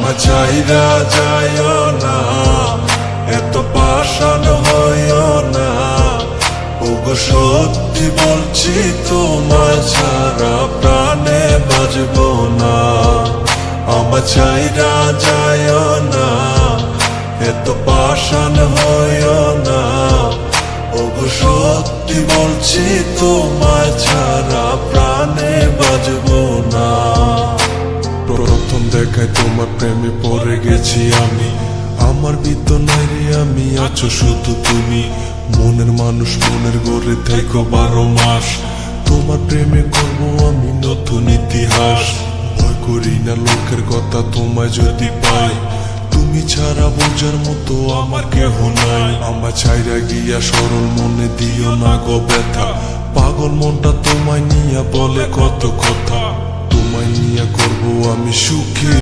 আমার চাইরা যাইও না, এত পাষাণ হইও না। ওগো সত্যি বলছি তোমার ছাড়া প্রাণে বাঁচবো না। আমার চাইরা যাইও না, এত পাষাণ হইও না। ওগো সত্যি বলছি তোমার ছাড়া প্রাণে বাঁচবো না। প্রথম দেখায় তোমার প্রেমে পড়ে গেছি আমি, আমার বিদ্যনায় রে আমি, আছো শুধু তুমি। মনের মানুষ মনের গড়ে থেকো 12 মাস, তোমার প্রেমে করবো আমি নতুন ইতিহাস। ভয় করি না লোকের কথা তোমায় যদি পাই, তুমি ছাড়া বোঝার মতো আমার কেহ নাই। আমার ছাইরা গিয়া সরল মনে দিও না গো ব্যথা, পাগল মনটা তোমায় নিয়া বলে কত কথা। তোমায় নিয়া করবো আমি সুখী।